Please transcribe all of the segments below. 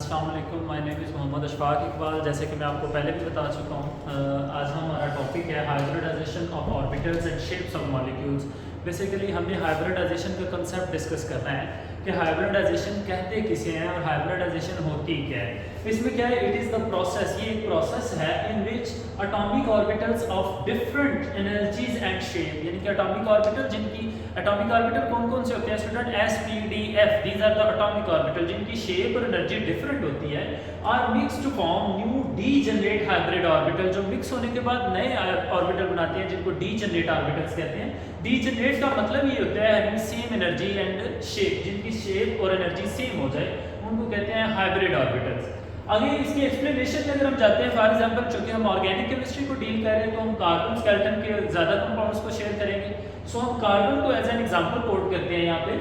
अस्सलाम वालेकुम, my name is Mohammad Ashfaq Iqbal. जैसे कि मैं आपको पहले भी बता चुका हूँ, आज हमारा टॉपिक है hybridization of orbitals and shapes of molecules. Basically हमने हाइब्रिडाइजेशन का कंसेप्ट डिस्कस करना है कि हाइब्रिडाइजेशन कहते किसे हैं और हाइब्रिडाइजेशन होती क्या है। इसमें क्या है, इट इज़ द प्रोसेस, ये एक प्रोसेस है in which atomic orbitals of different energies and shape, यानी कि एटॉमिक ऑर्बिटल जिनकी एटॉमिक ऑर्बिटल कौन कौन से होते हैं student, S P D F, these are the atomic orbital जिनकी शेप और एनर्जी डिफरेंट होती है, are mix to form new degenerate hybrid orbital, जो मिक्स होने के बाद नए ऑर्बिटल बनाते हैं जिनको डी जनरेट ऑर्बिटल्स कहते हैं। डी जनरेट का मतलब ये होता है having same energy and shape, जिनकी शेप और एनर्जी सेम हो जाए उनको कहते हैं हाइब्रिड ऑर्बिटल्स। आगे इसकी एक्सप्लेनेशन में अगर हम जाते हैं, फॉर एग्जांपल चूंकि हम ऑर्गेनिक केमिस्ट्री को डील कर रहे हैं तो हम कार्बन स्केलेटन के ज़्यादा कंपाउंड्स को शेयर करेंगे। सो हम कार्बन को एज एन एग्जांपल कोट करते हैं। यहाँ पे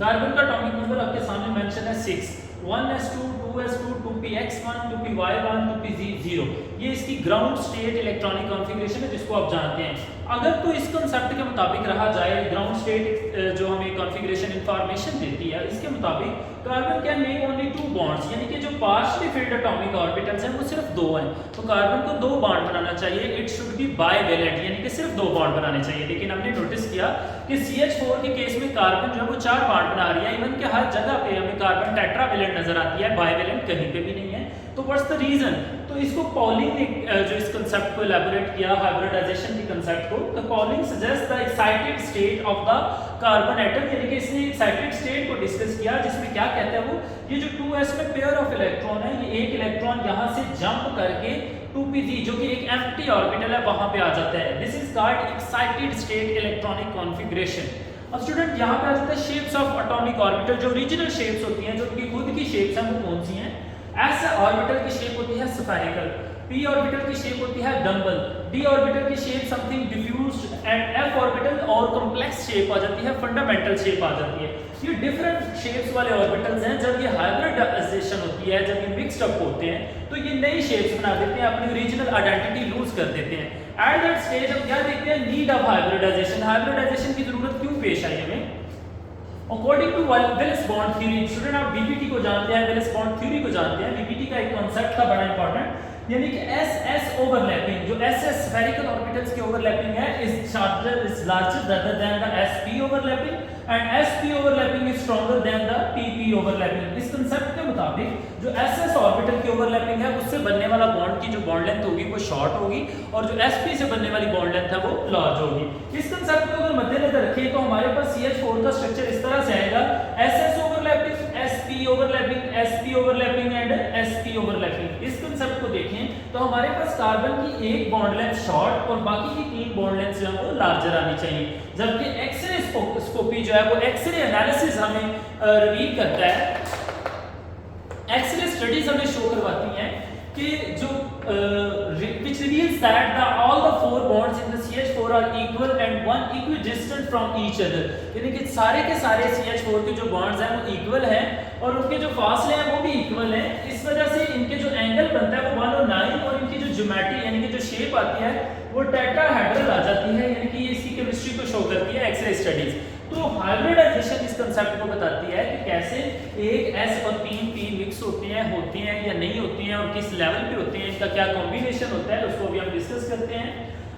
कार्बन का एटॉमिक नंबर आपके सामने मेंशन है 6, 1s2, 2s2, 2px1, 2py1, 2pz0। ये इसकी ग्राउंड स्टेट इलेक्ट्रॉनिक कॉन्फ़िगरेशन है जिसको आप जानते हैं। अगर तो इस कंसेप्ट के मुताबिक रहा जाए, ग्राउंड स्टेट जो हमें कॉन्फ़िगरेशन इंफॉर्मेशन देती है, इसके मुताबिक carbon can make only 2 bonds, यानी कि जो पार्शियली फिल्ड एटॉमिक ऑर्बिटल्स हैं वो सिर्फ 2 हैं। तो कार्बन को 2 बॉन्ड बनाना चाहिए, इट शुड बी बाइवेलेंट, यानी कि सिर्फ 2 बॉन्ड बनाने चाहिए। लेकिन हमने नोटिस किया कि CH4 के केस में कार्बन जो है वो 4 बॉन्ड बना रही है। इवन के हर जगह पे हमें कार्बन टेट्रावेलेंट नजर आती है, बाइवेलेंट कहीं पे भी नहीं है। तो व्हाट्स द रीजन? तो इसको पॉलिंग ने जो इस कंसेप्ट को एलैबोरेट किया, हाइब्रिडाइजेशन के कंसेप्ट को, the polling suggest the excited state of the carbon atom, यानी कि इसने एक्साइटेड स्टेट को डिस्कस किया जिसमें क्या कहते हैं वो, ये जो 2s में पेयर ऑफ इलेक्ट्रॉन है, ये एक इलेक्ट्रॉन यहाँ से जंप करके 2pz जो कि एक एम्प्टी ऑर्बिटल है वहां पे आ जाता है। This is called excited state electronic configuration. अब स्टूडेंट यहाँ पे आ जाता है शेप्स ऑफ एटॉमिक ऑर्बिटल, जो ओरिजिनल शेप्स होती हैं, जो उनकी खुद की शेप्स हैं वो कौन सी हैं। एस ऑर्बिटल की शेप होती है स्फेरिकल, पी ऑर्बिटल की शेप होती है डम्बल, डी ऑर्बिटल की shape something diffused and F orbital और कॉम्प्लेक्स शेप आ जाती है, फंडामेंटल शेप आ जाती है। ये डिफरेंट शेप्स वाले ऑर्बिटल्स हैं। जब ये हाइब्रिडाइजेशन होती है, जब ये मिक्स्ड अप होते हैं तो ये नई शेप्स बना देते हैं, अपनी ओरिजिनल आइडेंटिटी लूज कर देते हैं। एट दैट स्टेज हम क्या देखते हैं, नीड ऑफ हाइब्रिडाइजेशन, हाइब्रिडाइजेशन की जरूरत क्यों पेश आई हमें। According to valence bond theory, student आप बीपीटी को जानते हैं, वेल्स बॉन्ड थ्योरी को जानते हैं। बीपीटी का एक कॉन्सेप्ट था बड़ा इंपॉर्टेंट, यानी कि एस ओवरलैपिंग, जो एस स्फेरिकल ऑर्बिटल्स की ओवरलैपिंग है is larger rather than the sp overlapping and sp overlapping is stronger than the pp overlapping. इस कांसेप्ट के मुताबिक जो ss ऑर्बिटल की ओवरलैपिंग है उससे बनने वाला बॉन्ड की जो बॉन्ड लेंथ होगी वो शॉर्ट होगी और जो sp से बनने वाली बॉन्ड लेंथ है वो लार्ज होगी। इस कांसेप्ट को अगर मद्देनजर रखें तो हमारे पास CH4 का स्ट्रक्चर इस तरह से आएगा, ss overlapping, sp overlapping, sp overlapping and sp overlapping. इस कांसेप्ट को देखें तो हमारे पास कार्बन की एक बॉन्ड लेंथ शॉर्ट और बाकी की 3 बॉन्ड लेंथ जो है वो लार्जर आनी चाहिए। जबकि एक्सरे स्कोपी जो है वो एक्सरे एनालिसिस हमें रिवील करता है, एक्सरे स्टडीज हमें शो करवाती हैं कि जो which reveals that all the 4 bonds in the CH4 are equal and one equidistant from each other, यानी कि सारे के सारे CH4 के जो bonds हैं वो equal हैं और उनके जो फासले हैं वो भी equal हैं। इस वजह से इनके जो एंगल बनता है वो 109 और इनकी जो ज्योमेट्री यानी कि जो शेप आती है वो टेट्राहेड्रल आ जाती है, यानी कि इसकी केमिस्ट्री को शो करती है एक्सरे स्टडीज। तो हाइब्रिडाइजेशन इस कंसेप्ट को बताती है कि कैसे एक S और 3 P मिक्स होते हैं या नहीं होती हैं और किस लेवल पे होते हैं, इनका क्या कॉम्बिनेशन होता है उसको भी हम डिस्कस करते हैं।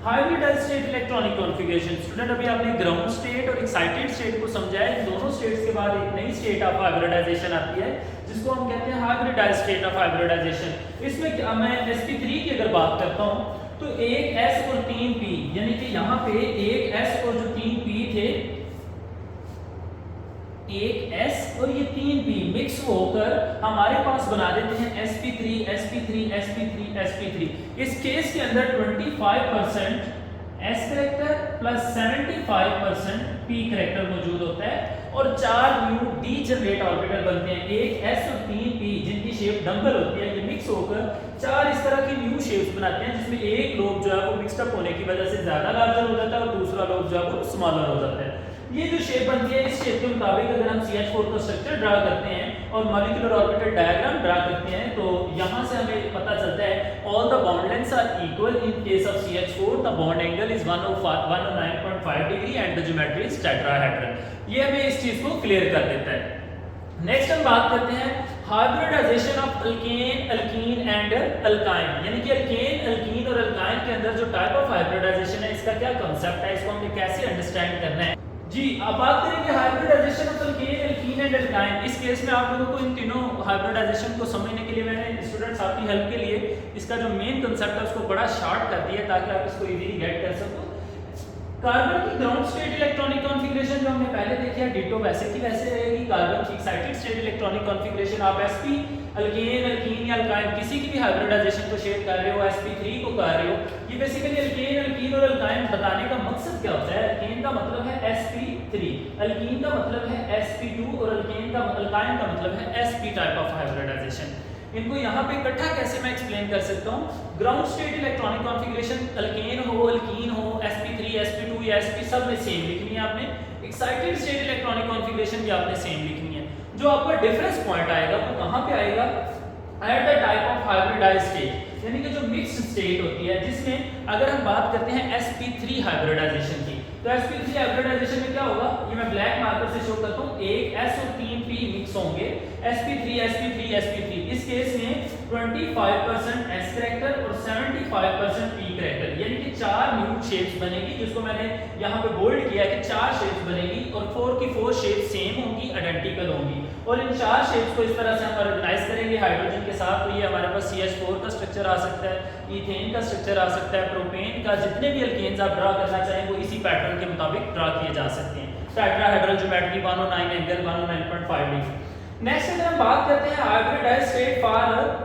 Hybridized state electronic configuration, student अभी आपने ग्राउंड स्टेट और एक्साइटेड स्टेट को समझा है। इन दोनों स्टेट्स के बाद एक नई स्टेट ऑफ हाइब्रिडाइजेशन आती है जिसको हम कहते हैं हाइब्रिडाइज्ड स्टेट ऑफ हाइब्रिडाइजेशन। इसमें मैं sp3 की अगर बात करता हूं तो एक S और 3 P, यानी कि यहाँ पे एक S और जो 3 P थे, एक S और ये 3 P मिक्स होकर हमारे पास बना देते हैं sp3 sp3 sp3 sp3। इस केस के अंदर 25% S character plus 75% P character मौजूद होता है और 4 न्यू डी जनरेट ऑर्बिटल बनते हैं। एक S और 3 P जिनकी शेप डम्बल होती है, ये मिक्स होकर 4 इस तरह की न्यू शेप्स बनाते हैं जिसमें एक लोब जो है वो मिक्सड अप होने की वजह से ज्यादा लार्जर हो जाता है और दूसरा लोब जो है वो स्मॉलर हो जाता है। ये जो शेप बनती है, इस शेप के मुताबिक अगर हम CH4 का स्ट्रक्चर ड्रा करते हैं और मॉलिक्यूलर ऑर्बिटल डायग्राम ड्रा करते हैं तो यहाँ से हमें पता चलता है all the bond lengths are equal in case of CH4, the bond angle is 109.5 degree and the geometry is tetrahedral. ये हमें इस चीज को क्लियर कर देता है। नेक्स्ट हम बात करते हैं hybridization of alkane, alkene and alkyne, यानी कि अल्केन, अल्कीन और अल्काइन के अंदर जो टाइप ऑफ हाइब्रिडाइजेशन है इसका क्या कांसेप्ट है, इसको हमें कैसे अंडरस्टैंड करना है। जी, अब बात करेंगे hybridization of alkane, alkene and alkyne. इस केस में आप लोगों को इन तीनों हाइब्रिडाइजेशन को समझने के लिए मैंने स्टूडेंट्स आपकी हेल्प के लिए इसका जो मेन कांसेप्ट है उसको बड़ा शॉर्ट कर दिया ताकि आप इसको इजीली गेट कर सको। कार्बन की ग्राउंड स्टेट इलेक्ट्रॉनिक कॉन्फ़िगरेशन जो हमने पहले देखी है डिटो वैसे की वैसे रहेगी। कार्बन की एक्साइटेड स्टेट इलेक्ट्रॉनिक कॉन्फ़िगरेशन आप sp, अल्केन, अल्कीन या अल्काइन किसी की भी हाइब्रिडाइजेशन को शेयर कर रहे हो, sp3 को कर रहे हो, ये बेसिकली अल्केन, अल्कीन और अल्काइन बताने का मकसद क्या होता है। अल्केन का मतलब है sp3, अल्कीन का मतलब है sp2 और अल्काइन का मतलब है sp टाइप ऑफ हाइब्रिडाइजेशन। इनको यहाँ पे इकट्ठा कैसे मैं एक्सप्लेन कर सकता हूँ। Ground state electronic configuration alkane हो, अल्कीन हो, sp3, sp2 या sp सब में सेम लिखनी है आपने। एक्साइटेड स्टेट इलेक्ट्रॉनिक कॉन्फ़िगरेशन भी आपने सेम लिखनी है। जो आपका डिफरेंस पॉइंट आएगा वो कहाँ पे आएगा, at the type of hybridized state, यानी कि जो मिक्स्ड स्टेट होती है जिसमें अगर हम बात करते हैं sp3 हाइब्रिडाइजेशन की, तो sp3 हाइब्रिडाइजेशन में क्या होगा, ये मैं ब्लैक मार्कर से शो करता हूँ। एक s और 3 p मिक्स होंगे, sp3 sp3 sp3। इस केस में 25% s कैरेक्टर और 75% p कैरेक्टर, यानी कि 4 न्यू शेप्स बनेगी, जिसको मैंने यहाँ पे बोल्ड किया है कि 4 शेप्स बनेगी और 4 की 4 शेप्स सेम होंगी, आइडेंटिकल होंगी। और इन 4 शेप्स को इस तरह से हम ऑर्गेनाइज करेंगे हाइड्रोजन के साथ, तो ये हमारे पास CH4 का स्ट्रक्चर आ सकता है, ईथेन का स्ट्रक्चर आ सकता है, प्रोपेन का, जितने भी अल्केन्स आप ड्रा करना चाहें वो इसी पैटर्न के मुताबिक ड्रा किए जा सकते हैं। Tetrahedral geometry 109 angle 109.5 degree. Next अगर हम बात करते हैं हाइब्रिडाइज्ड स्टेट फॉर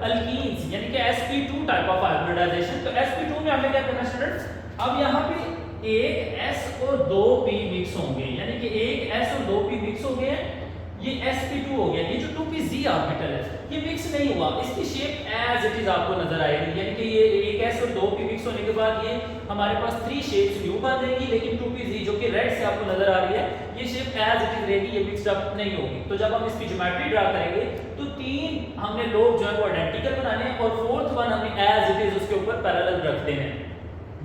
अल्कीन्स, यानी कि sp2 टाइप ऑफ हाइब्रिडाइजेशन। तो sp2 में हमें क्या करना है स्टूडेंट्स, अब यहाँ पे एक s और 2 p मिक्स होंगे, यानी कि एक s और 2 p मिक्स हो गए हैं, ये sp2 हो गया। ये जो 2pz ऑर्बिटल है ये मिक्स नहीं हुआ, इसकी शेप एज इट इज आपको नजर आएगी, यानी कि ये एक s और 2p मिक्स होने के बाद ये हमारे पास 3 शेप्स न्यू बन जाएंगी, लेकिन 2pz जो कि रेड से आपको नजर आ रही है ये शेप एज इट इज रहेगी, ये मिक्स्ड अप नहीं होगी। तो जब हम इसकी ज्योमेट्री ड्रा करेंगे तो 3 हमने लोग जो है वो आइडेंटिकल बनाने हैं और 4th वन हमने एज इट इज उसके ऊपर पैरेलल रख देने हैं।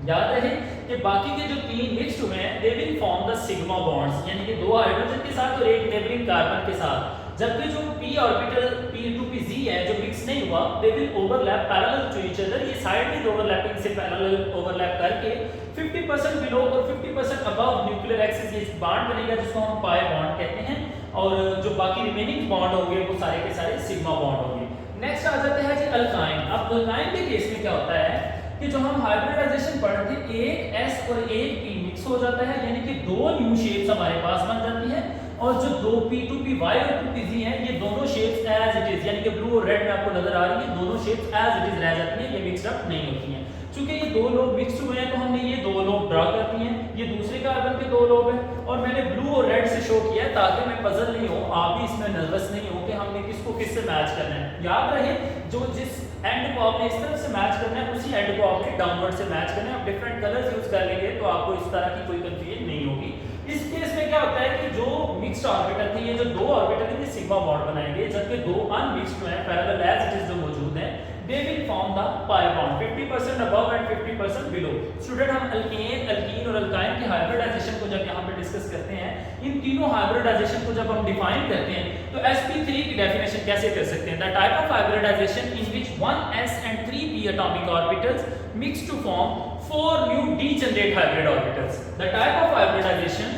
याद रहे कि बाकी के जो 3 मिक्स्ड हुए हैं they will form the sigma bonds, यानी कि 2 हाइड्रोजन के साथ और एक नेबरिंग कार्बन के साथ, जबकि जो p ऑर्बिटल p2pz है जो मिक्स नहीं हुआ they will overlap parallel to each other. ये साइड में ओवरलैपिंग से पैरेलल ओवरलैप करके 50% बिलो और 50% अबव न्यूक्लियर एक्सिस ये बॉन्ड बनेगा, जिसको हम पाई बॉन्ड कहते हैं, और जो बाकी रिमेनिंग बॉन्ड होंगे वो सारे के सारे सिग्मा बॉन्ड होंगे। नेक्स्ट आ जाते हैं जी अल्काइन। अब अल्काइन के केस में क्या होता है कि जो हम हाइब्रिडाइजेशन पढ़ रहे थे, एक s और एक p मिक्स हो जाता है, यानी कि 2 न्यू शेप्स हमारे पास बन जाती है, और जो 2p 2py और 2pz हैं ये दोनों शेप्स एज इट इज, यानी कि ब्लू और रेड में आपको नजर आ रही है, दोनों शेप्स एज इट इज रह जाती हैं, ये मिक्स अप नहीं होती हैं। चूंकि ये 2 लोग मिक्स हुए हैं तो हमने ये 2 लोग ड्रा कर दिए हैं, ये दूसरे कार्बन के 2 लोग हैं, और मैंने ब्लू और रेड से शो किया है ताकि मैं पजल नहीं हो, आप भी इसमें नर्वस नहीं हो कि हमने किसको किससे मैच करना है। याद रहे जो जिस एंड को आपने इस तरफ से मैच करना है उसी एंड को आपने डाउनवर्ड से मैच करना है। आप डिफरेंट कलर्स यूज कर लेंगे तो आपको इस तरह की कोई कंफ्यूजन नहीं होगी। इस केस में क्या होता है कि जो मिक्स्ड ऑर्बिटल थे, ये जो 2 ऑर्बिटल थे ये सिग्मा बॉन्ड बनाएंगे, जबकि 2 अनमिक्स्ड हैं पैरेलल एज इट इज जो मौजूद हैं, they will form the pi bond 50% above and 50% below. Student हम अल्केन, अल्कीन और अल्काइन की हाइब्रिडाइजेशन को जब यहाँ पे डिस्कस करते हैं, इन तीनों हाइब्रिडाइजेशन को जब हम डिफाइन करते हैं तो sp3 की डेफिनेशन कैसे कर सकते हैं, the type of hybridization in which 1s and 3p atomic orbitals mix to form 4 new degenerate hybrid orbitals. The type of hybridization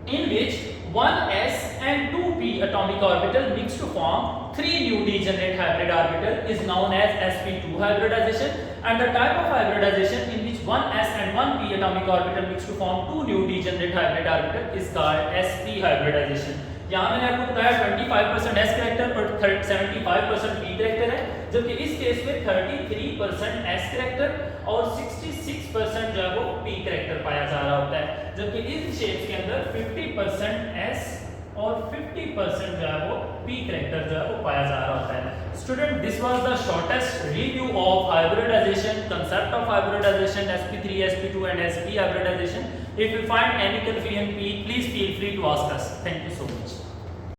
in which 1s and 2p atomic orbital mix to form 3 new degenerate hybrid orbital is known as sp2 hybridization, and the type of hybridization in which 1s and 1p atomic orbital mix to form 2 new degenerate hybrid orbital is called sp hybridization. यहाँ मैंने आपको बताया 25% s character और 75% p character है, जबकि इस case में 33% s character और 66% जो है वो p कैरेक्टर पाया जा रहा होता है, जबकि इस शेप्स के अंदर 50% s और 50% जो है वो p कैरेक्टर जो है वो पाया जा रहा होता है। Student this was the shortest review of hybridization, concept of hybridization, sp3, sp2 and sp hybridization. If you find any confusion, please feel free to ask us. Thank you so much.